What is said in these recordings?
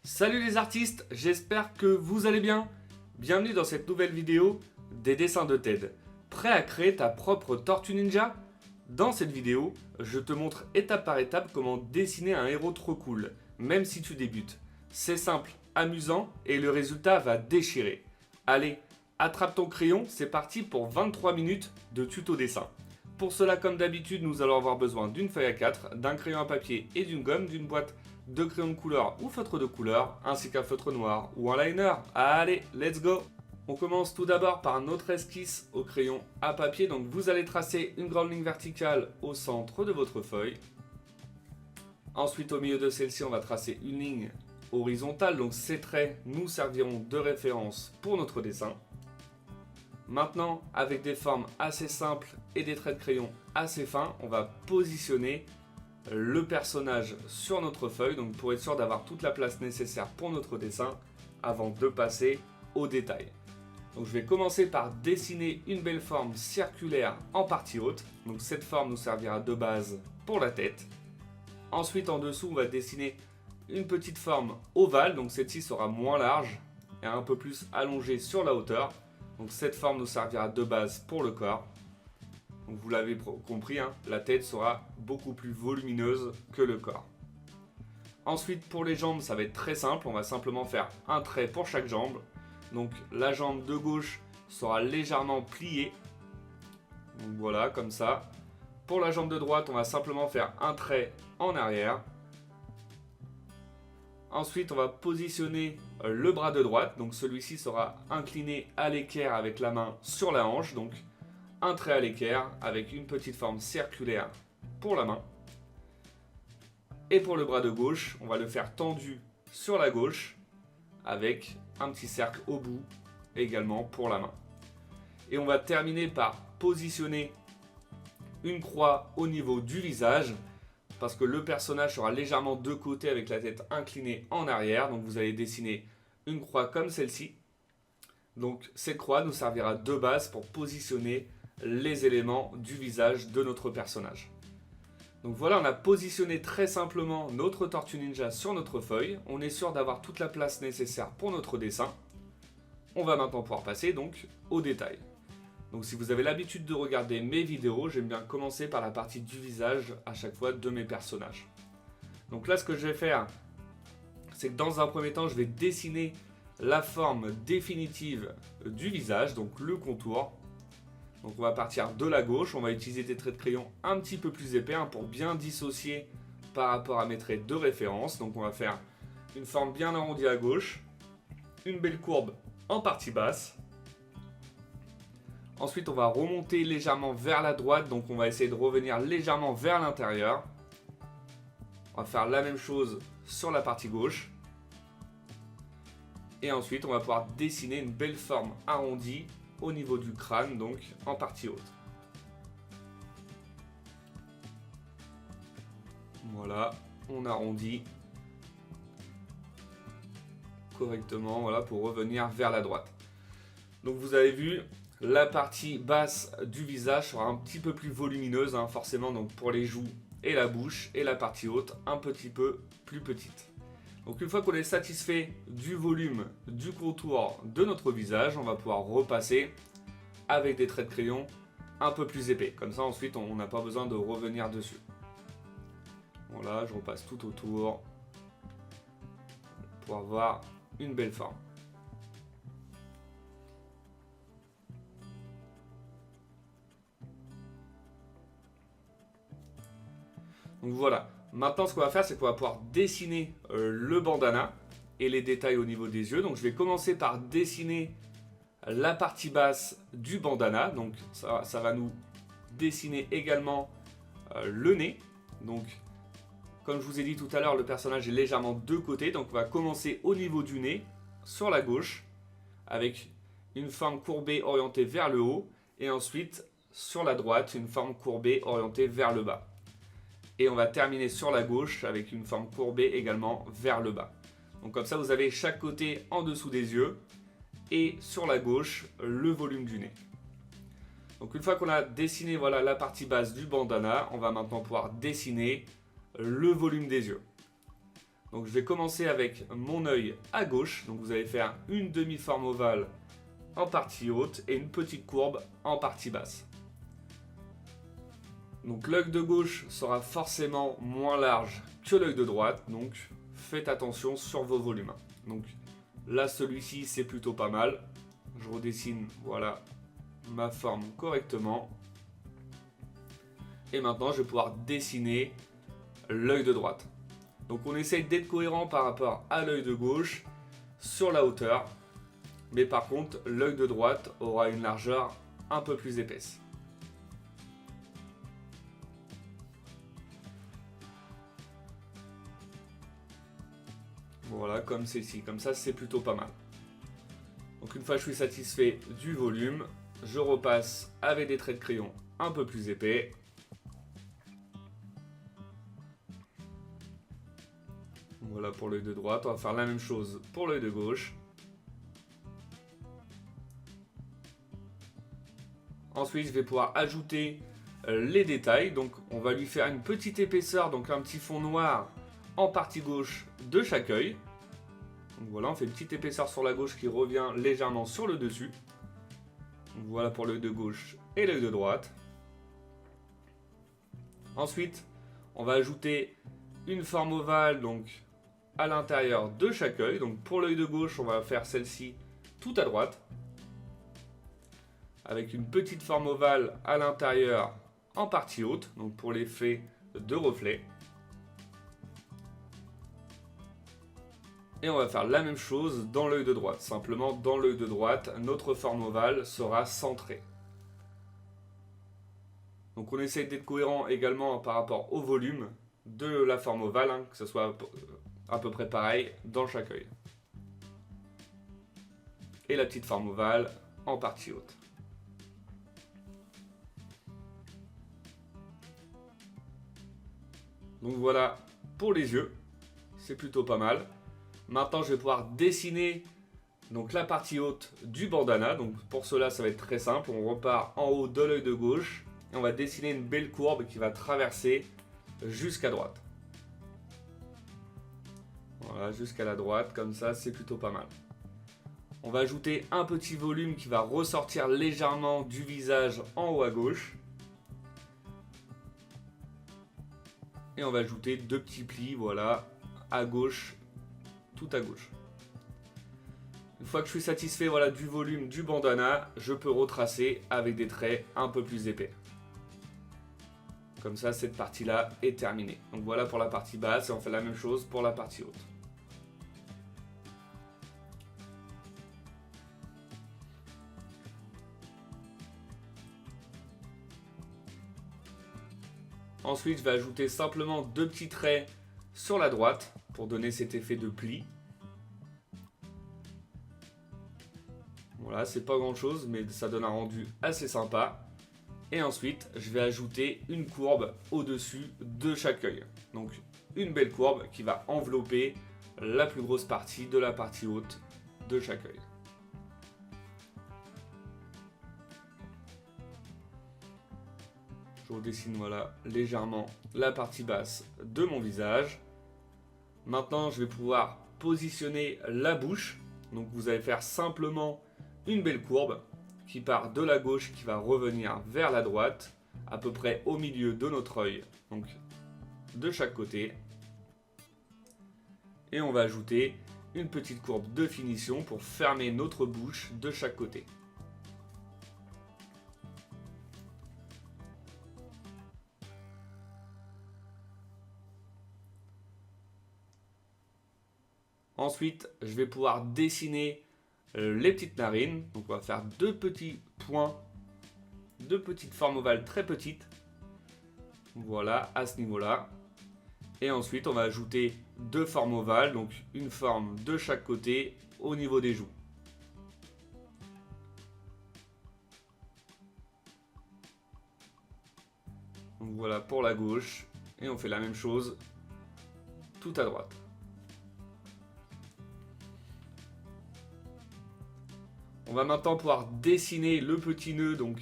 Salut les artistes, j'espère que vous allez bien. Bienvenue dans cette nouvelle vidéo des dessins de Ted. Prêt à créer ta propre Tortue Ninja? Dans cette vidéo, je te montre étape par étape comment dessiner un héros trop cool, même si tu débutes. C'est simple, amusant et le résultat va déchirer. Allez, attrape ton crayon, c'est parti pour 23 minutes de tuto dessin. Pour cela, comme d'habitude, nous allons avoir besoin d'une feuille A4, d'un crayon à papier et d'une gomme, d'une boîte de crayons de couleur ou feutre de couleur, ainsi qu'un feutre noir ou un liner. Allez, let's go! On commence tout d'abord par notre esquisse au crayon à papier. Donc vous allez tracer une grande ligne verticale au centre de votre feuille. Ensuite, au milieu de celle-ci, on va tracer une ligne horizontale. Donc ces traits nous serviront de référence pour notre dessin. Maintenant, avec des formes assez simples et des traits de crayon assez fins, on va positionner le personnage sur notre feuille, donc pour être sûr d'avoir toute la place nécessaire pour notre dessin avant de passer au détail. Donc je vais commencer par dessiner une belle forme circulaire en partie haute. Donc cette forme nous servira de base pour la tête. Ensuite, en dessous, on va dessiner une petite forme ovale, donc celle-ci sera moins large et un peu plus allongée sur la hauteur. Donc cette forme nous servira de base pour le corps. Donc vous l'avez compris, hein, la tête sera beaucoup plus volumineuse que le corps. Ensuite, pour les jambes, ça va être très simple. On va simplement faire un trait pour chaque jambe. Donc la jambe de gauche sera légèrement pliée. Donc voilà, comme ça. Pour la jambe de droite, on va simplement faire un trait en arrière. Ensuite, on va positionner le bras de droite. Donc celui-ci sera incliné à l'équerre avec la main sur la hanche. Donc un trait à l'équerre avec une petite forme circulaire pour la main. Et pour le bras de gauche, on va le faire tendu sur la gauche avec un petit cercle au bout également pour la main. Et on va terminer par positionner une croix au niveau du visage parce que le personnage sera légèrement de côté avec la tête inclinée en arrière. Donc vous allez dessiner une croix comme celle-ci. Donc cette croix nous servira de base pour positionner les éléments du visage de notre personnage. Donc voilà, on a positionné très simplement notre Tortue Ninja sur notre feuille. On est sûr d'avoir toute la place nécessaire pour notre dessin. On va maintenant pouvoir passer donc au détail. Donc si vous avez l'habitude de regarder mes vidéos, j'aime bien commencer par la partie du visage à chaque fois de mes personnages. Donc là, ce que je vais faire, c'est que dans un premier temps, je vais dessiner la forme définitive du visage, donc le contour. Donc on va partir de la gauche, on va utiliser des traits de crayon un petit peu plus épais pour bien dissocier par rapport à mes traits de référence. Donc on va faire une forme bien arrondie à gauche, une belle courbe en partie basse. Ensuite on va remonter légèrement vers la droite, donc on va essayer de revenir légèrement vers l'intérieur. On va faire la même chose sur la partie gauche. Et ensuite on va pouvoir dessiner une belle forme arrondie au niveau du crâne, donc en partie haute. Voilà, on arrondit correctement, voilà, pour revenir vers la droite. Donc vous avez vu, la partie basse du visage sera un petit peu plus volumineuse, forcément, donc pour les joues et la bouche, et la partie haute un petit peu plus petite. Donc une fois qu'on est satisfait du volume, du contour de notre visage, on va pouvoir repasser avec des traits de crayon un peu plus épais. Comme ça ensuite on n'a pas besoin de revenir dessus. Voilà, je repasse tout autour pour avoir une belle forme. Donc voilà. Maintenant, ce qu'on va faire, c'est qu'on va pouvoir dessiner le bandana et les détails au niveau des yeux. Donc, je vais commencer par dessiner la partie basse du bandana. Donc, ça va nous dessiner également le nez. Donc, comme je vous ai dit tout à l'heure, le personnage est légèrement de côté. Donc, on va commencer au niveau du nez, sur la gauche, avec une forme courbée orientée vers le haut. Et ensuite, sur la droite, une forme courbée orientée vers le bas. Et on va terminer sur la gauche avec une forme courbée également vers le bas. Donc comme ça, vous avez chaque côté en dessous des yeux et sur la gauche, le volume du nez. Donc une fois qu'on a dessiné voilà, la partie basse du bandana, on va maintenant pouvoir dessiner le volume des yeux. Donc je vais commencer avec mon œil à gauche. Donc vous allez faire une demi-forme ovale en partie haute et une petite courbe en partie basse. Donc l'œil de gauche sera forcément moins large que l'œil de droite, donc faites attention sur vos volumes. Donc là celui-ci c'est plutôt pas mal. Je redessine, voilà, ma forme correctement. Et maintenant je vais pouvoir dessiner l'œil de droite. Donc on essaye d'être cohérent par rapport à l'œil de gauche sur la hauteur. Mais par contre l'œil de droite aura une largeur un peu plus épaisse. Voilà, comme ceci, comme ça c'est plutôt pas mal. Donc une fois que je suis satisfait du volume, je repasse avec des traits de crayon un peu plus épais. Voilà pour l'œil de droite, on va faire la même chose pour l'œil de gauche. Ensuite, je vais pouvoir ajouter les détails. Donc on va lui faire une petite épaisseur, donc un petit fond noir en partie gauche de chaque œil. Donc voilà, on fait une petite épaisseur sur la gauche qui revient légèrement sur le dessus. Donc voilà pour l'œil de gauche et l'œil de droite. Ensuite, on va ajouter une forme ovale donc à l'intérieur de chaque œil. Donc pour l'œil de gauche, on va faire celle-ci tout à droite, avec une petite forme ovale à l'intérieur en partie haute, donc pour l'effet de reflet. Et on va faire la même chose dans l'œil de droite. Simplement, dans l'œil de droite, notre forme ovale sera centrée. Donc on essaye d'être cohérent également par rapport au volume de la forme ovale, hein, que ce soit à peu près pareil dans chaque œil. Et la petite forme ovale en partie haute. Donc voilà pour les yeux, c'est plutôt pas mal. Maintenant, je vais pouvoir dessiner donc la partie haute du bandana. Donc pour cela, ça va être très simple. On repart en haut de l'œil de gauche et on va dessiner une belle courbe qui va traverser jusqu'à droite. Voilà, jusqu'à la droite, comme ça, c'est plutôt pas mal. On va ajouter un petit volume qui va ressortir légèrement du visage en haut à gauche. Et on va ajouter deux petits plis, voilà, à gauche, tout à gauche. Une fois que je suis satisfait, voilà, du volume du bandana, je peux retracer avec des traits un peu plus épais. Comme ça, cette partie-là est terminée. Donc voilà pour la partie basse et on fait la même chose pour la partie haute. Ensuite, je vais ajouter simplement deux petits traits sur la droite pour donner cet effet de pli. Voilà, c'est pas grand chose, mais ça donne un rendu assez sympa. Et ensuite, je vais ajouter une courbe au-dessus de chaque œil. Donc, une belle courbe qui va envelopper la plus grosse partie de la partie haute de chaque œil. Je redessine, voilà, légèrement la partie basse de mon visage. Maintenant, je vais pouvoir positionner la bouche. Donc, vous allez faire simplement une belle courbe qui part de la gauche, qui va revenir vers la droite, à peu près au milieu de notre œil, donc de chaque côté. Et on va ajouter une petite courbe de finition pour fermer notre bouche de chaque côté. Ensuite, je vais pouvoir dessiner les petites narines. Donc on va faire deux petits points, deux petites formes ovales très petites. Voilà, à ce niveau-là. Et ensuite, on va ajouter deux formes ovales, donc une forme de chaque côté au niveau des joues. Donc voilà pour la gauche. Et on fait la même chose tout à droite. On va maintenant pouvoir dessiner le petit nœud donc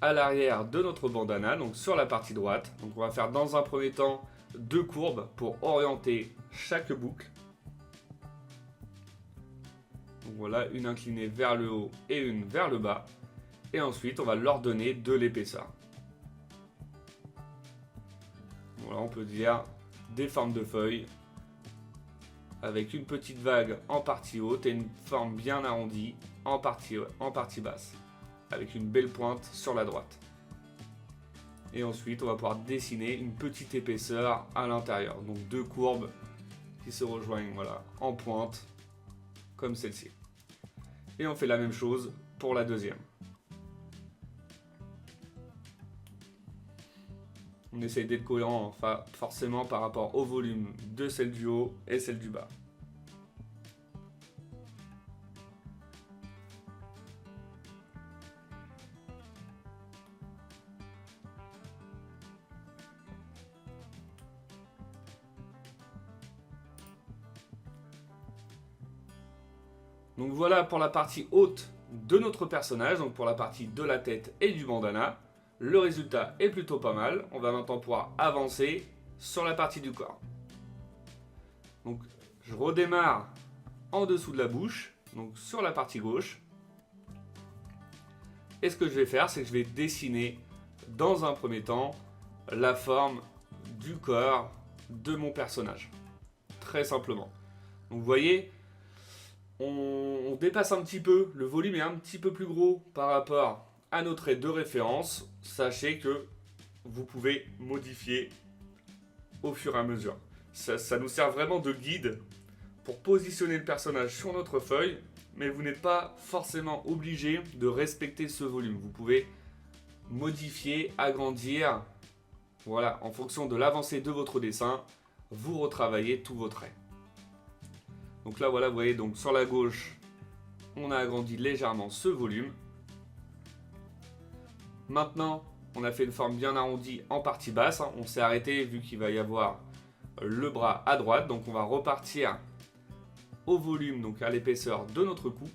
à l'arrière de notre bandana, donc sur la partie droite. Donc on va faire dans un premier temps 2 courbes pour orienter chaque boucle. Donc voilà, une inclinée vers le haut et une vers le bas. Et ensuite, on va leur donner de l'épaisseur. Voilà, on peut dire des formes de feuilles avec une petite vague en partie haute et une forme bien arrondie en partie basse, avec une belle pointe sur la droite. Et ensuite, on va pouvoir dessiner une petite épaisseur à l'intérieur. Donc 2 courbes qui se rejoignent, voilà, en pointe, comme celle-ci. Et on fait la même chose pour la deuxième. On essaye d'être cohérent, enfin, forcément par rapport au volume de celle du haut et celle du bas. Donc voilà pour la partie haute de notre personnage, donc pour la partie de la tête et du bandana. Le résultat est plutôt pas mal. On va maintenant pouvoir avancer sur la partie du corps. Donc je redémarre en dessous de la bouche, donc sur la partie gauche. Et ce que je vais faire, c'est que je vais dessiner dans un premier temps la forme du corps de mon personnage. Très simplement. Donc vous voyez, on dépasse un petit peu, le volume est un petit peu plus gros par rapport à nos traits de référence. Sachez que vous pouvez modifier au fur et à mesure. Ça nous sert vraiment de guide pour positionner le personnage sur notre feuille, mais vous n'êtes pas forcément obligé de respecter ce volume. Vous pouvez modifier, agrandir, voilà, en fonction de l'avancée de votre dessin, vous retravaillez tous vos traits. Donc là, voilà, vous voyez, donc sur la gauche, on a agrandi légèrement ce volume. Maintenant, on a fait une forme bien arrondie en partie basse. On s'est arrêté vu qu'il va y avoir le bras à droite. Donc on va repartir au volume, donc à l'épaisseur de notre cou.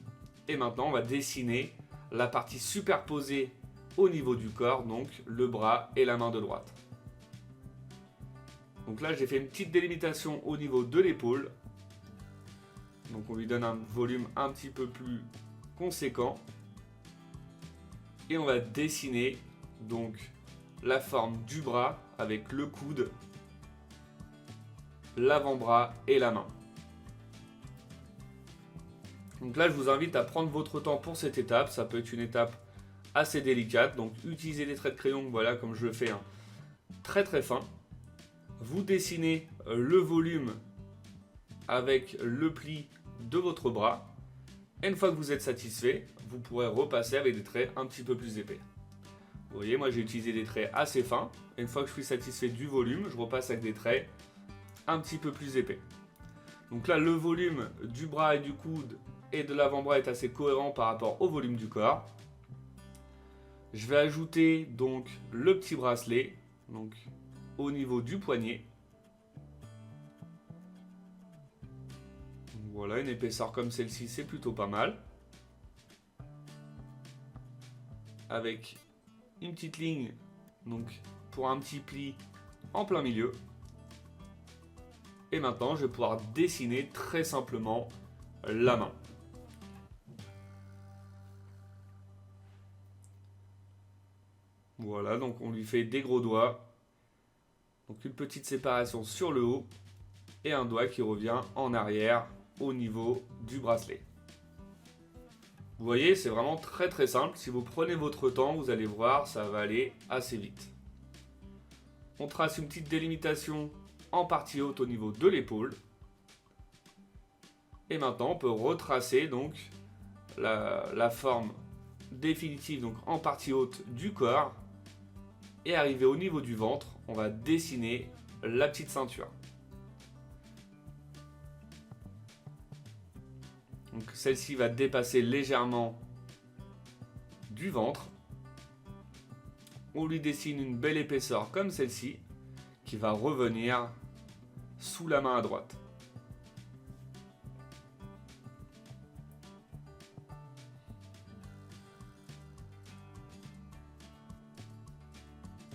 Et maintenant, on va dessiner la partie superposée au niveau du corps, donc le bras et la main de droite. Donc là, j'ai fait une petite délimitation au niveau de l'épaule. Donc on lui donne un volume un petit peu plus conséquent. Et on va dessiner donc la forme du bras avec le coude, l'avant-bras et la main. Donc là, je vous invite à prendre votre temps pour cette étape. Ça peut être une étape assez délicate. Donc utilisez des traits de crayon, voilà, comme je le fais, hein, très très fin. Vous dessinez le volume avec le pli de votre bras. Et une fois que vous êtes satisfait, vous pourrez repasser avec des traits un petit peu plus épais. Vous voyez, moi j'ai utilisé des traits assez fins. Et une fois que je suis satisfait du volume, je repasse avec des traits un petit peu plus épais. Donc là, le volume du bras et du coude et de l'avant-bras est assez cohérent par rapport au volume du corps. Je vais ajouter donc le petit bracelet, donc au niveau du poignet. Voilà, une épaisseur comme celle-ci, c'est plutôt pas mal. Avec une petite ligne, donc pour un petit pli en plein milieu. Et maintenant, je vais pouvoir dessiner très simplement la main. Voilà, donc on lui fait des gros doigts. Donc une petite séparation sur le haut et un doigt qui revient en arrière au niveau du bracelet. Vous voyez, c'est vraiment très très simple. Si vous prenez votre temps, vous allez voir, ça va aller assez vite. On trace une petite délimitation en partie haute au niveau de l'épaule. Et maintenant, on peut retracer donc la forme définitive donc en partie haute du corps. Et arriver au niveau du ventre, on va dessiner la petite ceinture. Donc celle-ci va dépasser légèrement du ventre. On lui dessine une belle épaisseur comme celle-ci qui va revenir sous la main à droite.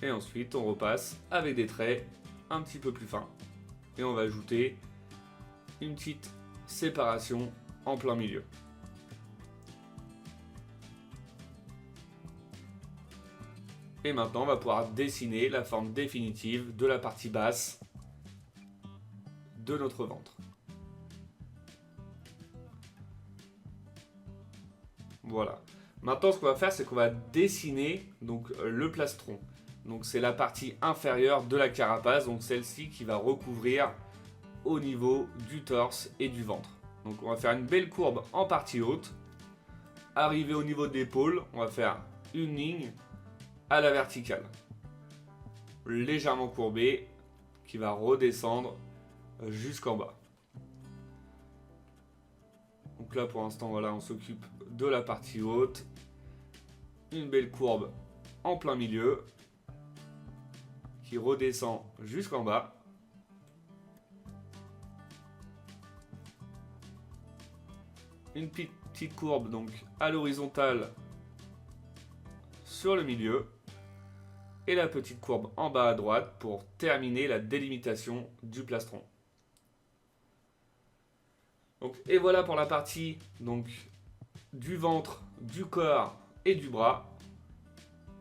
Et ensuite on repasse avec des traits un petit peu plus fin. Et on va ajouter une petite séparation en plein milieu. Et maintenant, on va pouvoir dessiner la forme définitive de la partie basse de notre ventre. Voilà. Maintenant, ce qu'on va faire, c'est qu'on va dessiner donc, le plastron. Donc, c'est la partie inférieure de la carapace, donc celle-ci qui va recouvrir au niveau du torse et du ventre. Donc, on va faire une belle courbe en partie haute. Arrivé au niveau de l'épaule, on va faire une ligne à la verticale, légèrement courbée, qui va redescendre jusqu'en bas. Donc là, pour l'instant, voilà, on s'occupe de la partie haute. Une belle courbe en plein milieu qui redescend jusqu'en bas. Une petite courbe donc à l'horizontale sur le milieu. Et la petite courbe en bas à droite pour terminer la délimitation du plastron. Donc, et voilà pour la partie donc, du ventre, du corps et du bras.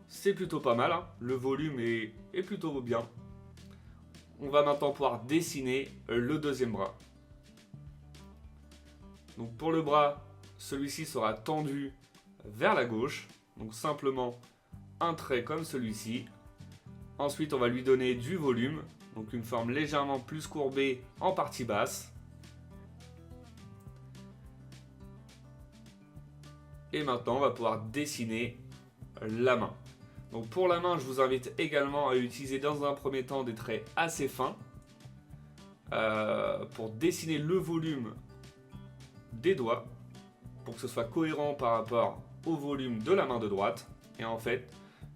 C'est plutôt pas mal, hein. Le volume est plutôt bien. On va maintenant pouvoir dessiner le deuxième bras. Donc pour le bras, celui-ci sera tendu vers la gauche. Donc simplement un trait comme celui-ci. Ensuite, on va lui donner du volume, donc une forme légèrement plus courbée en partie basse. Et maintenant, on va pouvoir dessiner la main. Donc pour la main, je vous invite également à utiliser dans un premier temps des traits assez fins pour dessiner le volume des doigts, pour que ce soit cohérent par rapport au volume de la main de droite. Et en fait,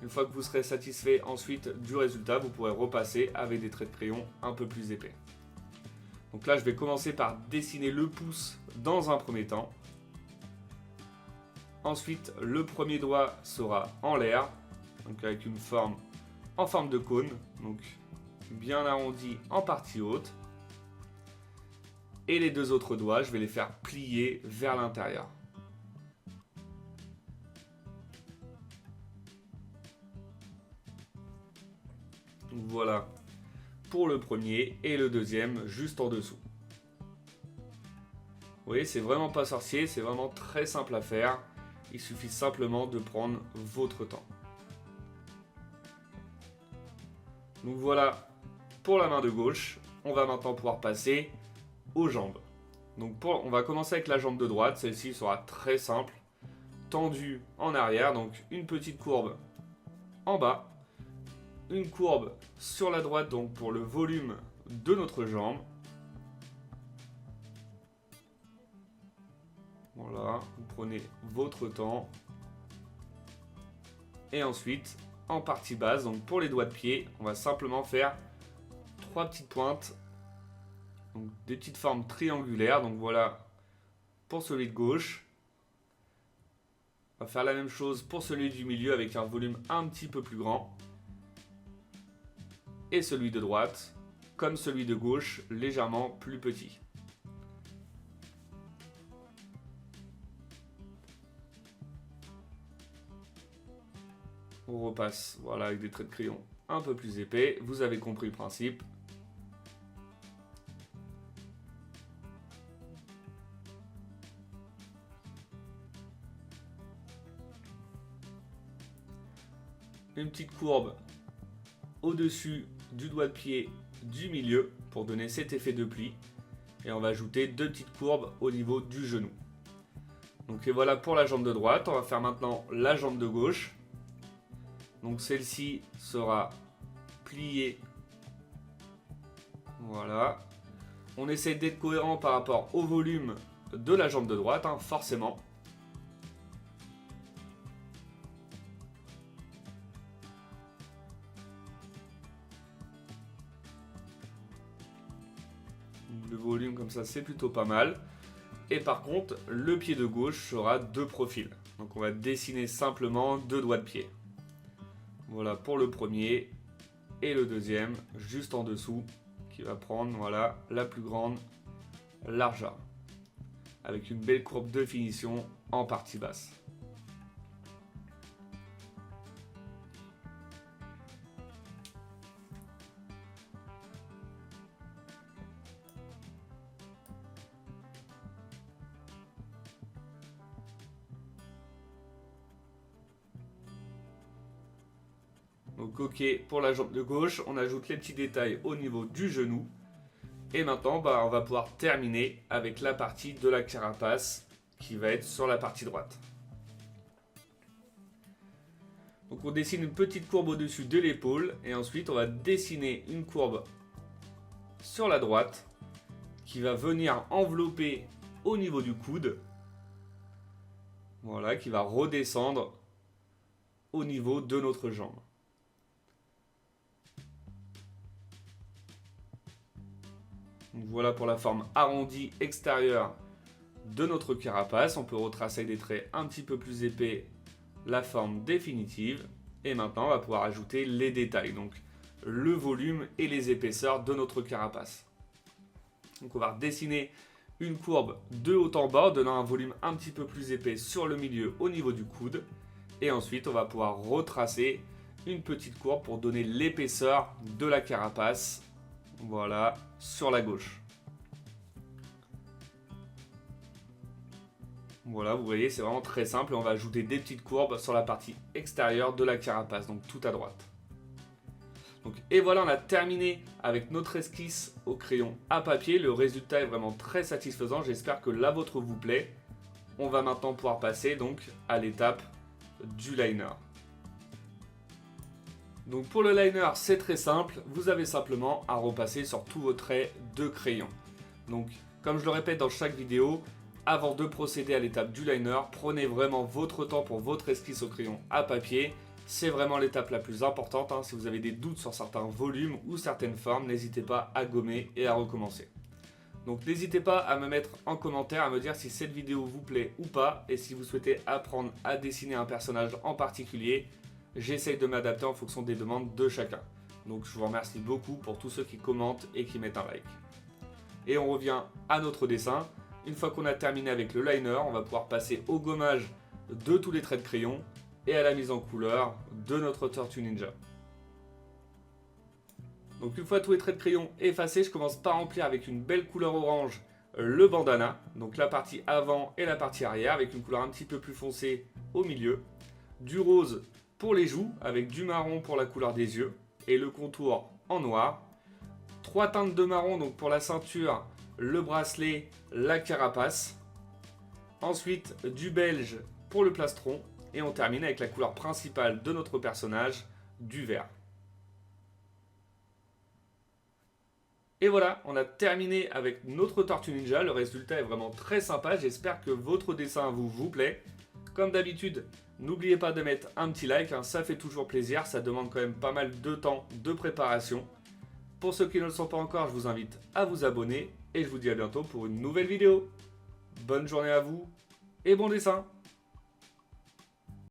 une fois que vous serez satisfait ensuite du résultat, vous pourrez repasser avec des traits de crayon un peu plus épais. Donc là, je vais commencer par dessiner le pouce dans un premier temps. Ensuite, le premier doigt sera en l'air, donc avec une forme en forme de cône, donc bien arrondi en partie haute. Et les deux autres doigts, je vais les faire plier vers l'intérieur. Voilà pour le premier et le deuxième juste en dessous. Vous voyez, c'est vraiment pas sorcier, c'est vraiment très simple à faire. Il suffit simplement de prendre votre temps. Donc voilà pour la main de gauche. On va maintenant pouvoir passer aux jambes. Donc on va commencer avec la jambe de droite. Celle-ci sera très simple. Tendue en arrière, donc une petite courbe en bas. Une courbe sur la droite donc pour le volume de notre jambe. Voilà, vous prenez votre temps. Et ensuite, en partie basse, donc pour les doigts de pied, on va simplement faire 3 petites pointes. Donc des petites formes triangulaires. Donc voilà pour celui de gauche. On va faire la même chose pour celui du milieu avec un volume un petit peu plus grand. Et celui de droite, comme celui de gauche, légèrement plus petit. On repasse, voilà, avec des traits de crayon un peu plus épais. Vous avez compris le principe. Une petite courbe au-dessus du doigt de pied du milieu pour donner cet effet de pli. Et on va ajouter 2 petites courbes au niveau du genou. Donc et voilà pour la jambe de droite. On va faire maintenant la jambe de gauche. Donc celle-ci sera pliée. Voilà. On essaie d'être cohérent par rapport au volume de la jambe de droite, hein, forcément. Le volume comme ça, c'est plutôt pas mal. Et par contre, le pied de gauche sera 2 profils. Donc on va dessiner simplement 2 doigts de pied. Voilà pour le premier. et le deuxième juste en dessous qui va prendre voilà, la plus grande largeur avec une belle courbe de finition en partie basse. Donc ok pour la jambe de gauche, on ajoute les petits détails au niveau du genou. Et maintenant on va pouvoir terminer avec la partie de la carapace qui va être sur la partie droite. Donc on dessine une petite courbe au-dessus de l'épaule et ensuite on va dessiner une courbe sur la droite qui va venir envelopper au niveau du coude. Voilà, qui va redescendre au niveau de notre jambe. Donc voilà pour la forme arrondie extérieure de notre carapace. On peut retracer des traits un petit peu plus épais, la forme définitive. Et maintenant, on va pouvoir ajouter les détails, donc le volume et les épaisseurs de notre carapace. Donc on va dessiner une courbe de haut en bas, donnant un volume un petit peu plus épais sur le milieu au niveau du coude. Et ensuite, on va pouvoir retracer une petite courbe pour donner l'épaisseur de la carapace. Voilà, sur la gauche. Voilà, vous voyez, c'est vraiment très simple. Et on va ajouter des petites courbes sur la partie extérieure de la carapace, donc tout à droite. Donc, et voilà, on a terminé avec notre esquisse au crayon à papier. Le résultat est vraiment très satisfaisant. J'espère que la vôtre vous plaît. On va maintenant pouvoir passer donc à l'étape du liner. Donc pour le liner, c'est très simple, vous avez simplement à repasser sur tous vos traits de crayon. Donc comme je le répète dans chaque vidéo, avant de procéder à l'étape du liner, prenez vraiment votre temps pour votre esquisse au crayon à papier. C'est vraiment l'étape la plus importante. Si vous avez des doutes sur certains volumes ou certaines formes, n'hésitez pas à gommer et à recommencer. Donc n'hésitez pas à me mettre en commentaire, à me dire si cette vidéo vous plaît ou pas et si vous souhaitez apprendre à dessiner un personnage en particulier. J'essaye de m'adapter en fonction des demandes de chacun. Donc je vous remercie beaucoup pour tous ceux qui commentent et qui mettent un like. Et on revient à notre dessin. Une fois qu'on a terminé avec le liner, on va pouvoir passer au gommage de tous les traits de crayon et à la mise en couleur de notre Tortue Ninja. Donc une fois tous les traits de crayon effacés, je commence par remplir avec une belle couleur orange le bandana. Donc la partie avant et la partie arrière avec une couleur un petit peu plus foncée au milieu. Du rose pour les joues avec du marron pour la couleur des yeux et le contour en noir. 3 teintes de marron donc pour la ceinture, le bracelet, la carapace. Ensuite du beige pour le plastron et on termine avec la couleur principale de notre personnage, du vert. Et voilà, on a terminé avec notre Tortue Ninja. Le résultat est vraiment très sympa. J'espère que votre dessin vous plaît. Comme d'habitude, n'oubliez pas de mettre un petit like, ça fait toujours plaisir. Ça demande quand même pas mal de temps de préparation. Pour ceux qui ne le sont pas encore, je vous invite à vous abonner. Et je vous dis à bientôt pour une nouvelle vidéo. Bonne journée à vous et bon dessin!